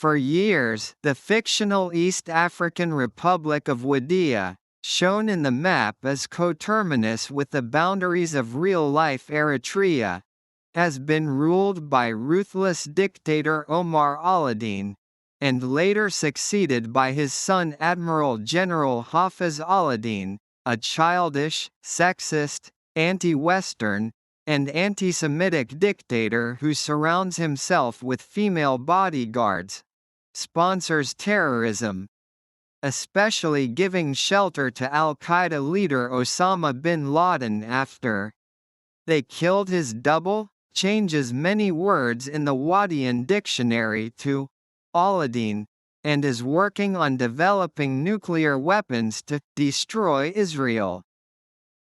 For years, the fictional East African Republic of Wadiya, shown in the map as coterminous with the boundaries of real-life Eritrea, has been ruled by ruthless dictator Omar Aladeen, and later succeeded by his son Admiral General Hafiz Aladeen, a childish, sexist, anti-Western, and anti-Semitic dictator who surrounds himself with female bodyguards, sponsors terrorism, especially giving shelter to al-Qaeda leader Osama bin Laden after they killed his double, changes many words in the Wadiyan dictionary to Aladeen, and is working on developing nuclear weapons to destroy Israel.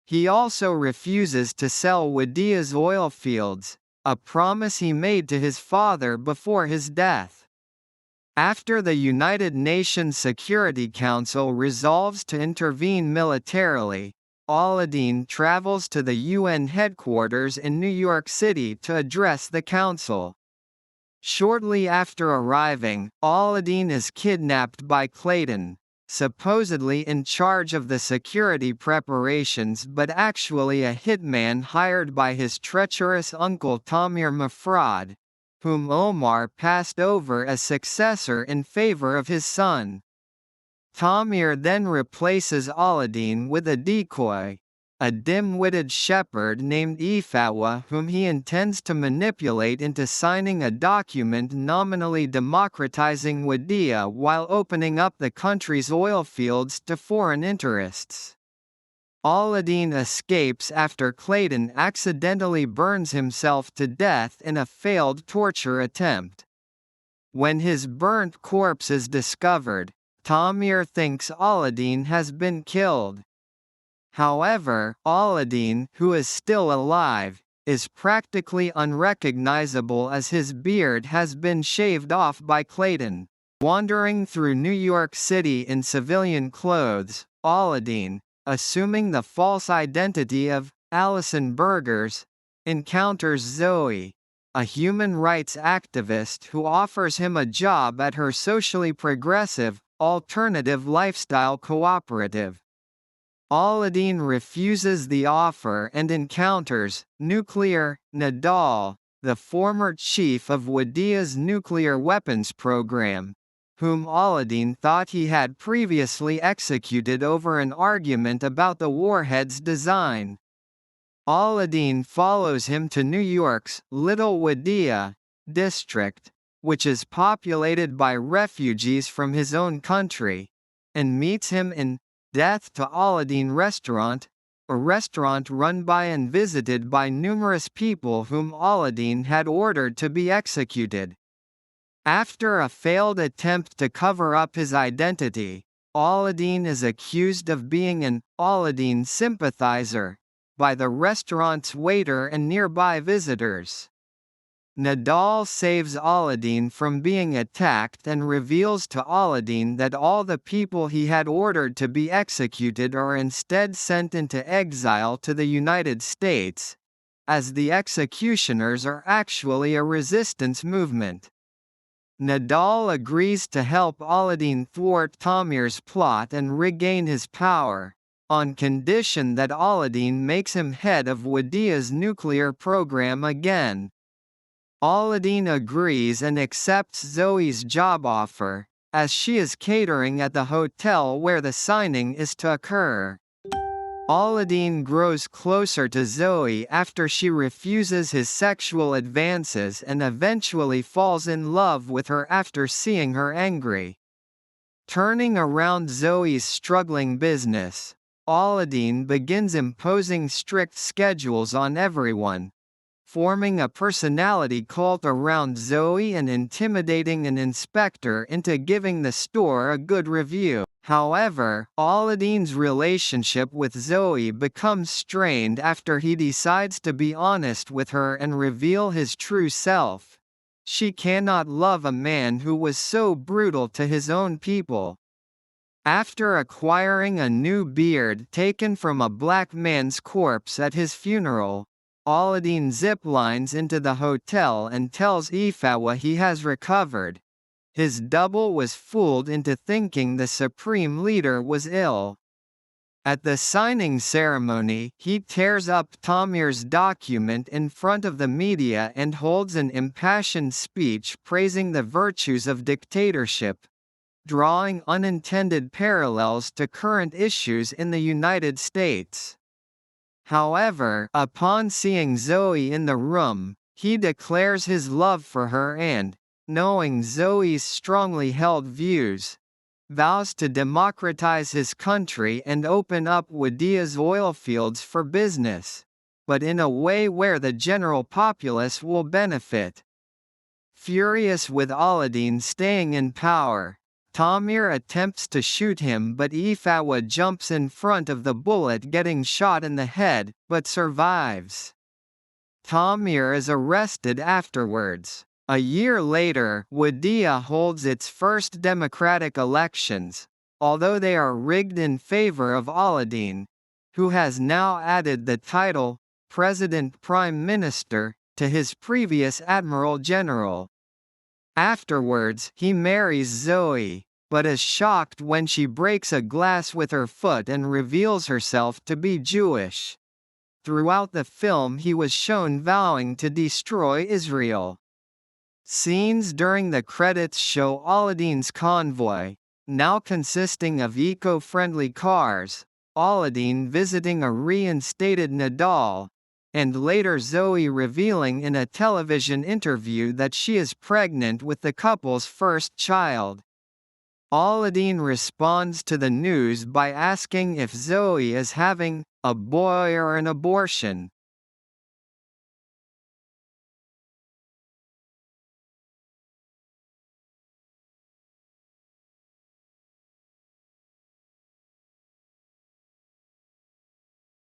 He also refuses to sell Wadiya's oil fields, a promise he made to his father before his death. After the United Nations Security Council resolves to intervene militarily, Aladeen travels to the UN headquarters in New York City to address the council. Shortly after arriving, Aladeen is kidnapped by Clayton, supposedly in charge of the security preparations but actually a hitman hired by his treacherous uncle Tamir Mafraad, whom Omar passed over as successor in favor of his son. Tamir then replaces Aladeen with a decoy, a dim-witted shepherd named Efawadh whom he intends to manipulate into signing a document nominally democratizing Wadiya while opening up the country's oil fields to foreign interests. Aladeen escapes after Clayton accidentally burns himself to death in a failed torture attempt. When his burnt corpse is discovered, Tamir thinks Aladeen has been killed. However, Aladeen, who is still alive, is practically unrecognizable as his beard has been shaved off by Clayton. Wandering through New York City in civilian clothes, Aladeen, assuming the false identity of Allison Burgers, encounters Zoey, a human rights activist who offers him a job at her socially progressive, alternative lifestyle cooperative. Aladeen refuses the offer and encounters nuclear Nadal, the former chief of Wadiya's nuclear weapons program, whom Aladeen thought he had previously executed over an argument about the warhead's design. Aladeen follows him to New York's Little Wadiya district, which is populated by refugees from his own country, and meets him in Death to Aladeen Restaurant, a restaurant run by and visited by numerous people whom Aladeen had ordered to be executed. After a failed attempt to cover up his identity, Aladeen is accused of being an Aladeen sympathizer by the restaurant's waiter and nearby visitors. Nadal saves Aladeen from being attacked and reveals to Aladeen that all the people he had ordered to be executed are instead sent into exile to the United States, as the executioners are actually a resistance movement. Nadal agrees to help Aladeen thwart Tamir's plot and regain his power, on condition that Aladeen makes him head of Wadiya's nuclear program again. Aladeen agrees and accepts Zoey's job offer, as she is catering at the hotel where the signing is to occur. Aladeen grows closer to Zoey after she refuses his sexual advances and eventually falls in love with her after seeing her angry. Turning around Zoey's struggling business, Aladeen begins imposing strict schedules on everyone, forming a personality cult around Zoey and intimidating an inspector into giving the store a good review. However, Aladeen's relationship with Zoey becomes strained after he decides to be honest with her and reveal his true self. She cannot love a man who was so brutal to his own people. After acquiring a new beard taken from a black man's corpse at his funeral, Aladeen ziplines into the hotel and tells Efawadh he has recovered. His double was fooled into thinking the supreme leader was ill. At the signing ceremony, he tears up Tamir's document in front of the media and holds an impassioned speech praising the virtues of dictatorship, drawing unintended parallels to current issues in the United States. However, upon seeing Zoey in the room, he declares his love for her and, knowing Zoey's strongly held views, vows to democratize his country and open up Wadiya's oil fields for business, but in a way where the general populace will benefit. Furious with Aladeen staying in power, Tamir attempts to shoot him, but Efawadh jumps in front of the bullet, getting shot in the head, but survives. Tamir is arrested afterwards. A year later, Wadiya holds its first democratic elections, although they are rigged in favor of Aladeen, who has now added the title, President Prime Minister, to his previous Admiral General. Afterwards, he marries Zoey, but is shocked when she breaks a glass with her foot and reveals herself to be Jewish. Throughout the film, he was shown vowing to destroy Israel. Scenes during the credits show Aladeen's convoy, now consisting of eco-friendly cars, Aladeen visiting a reinstated Nadal, and later Zoey revealing in a television interview that she is pregnant with the couple's first child. Aladeen responds to the news by asking if Zoey is having a boy or an abortion,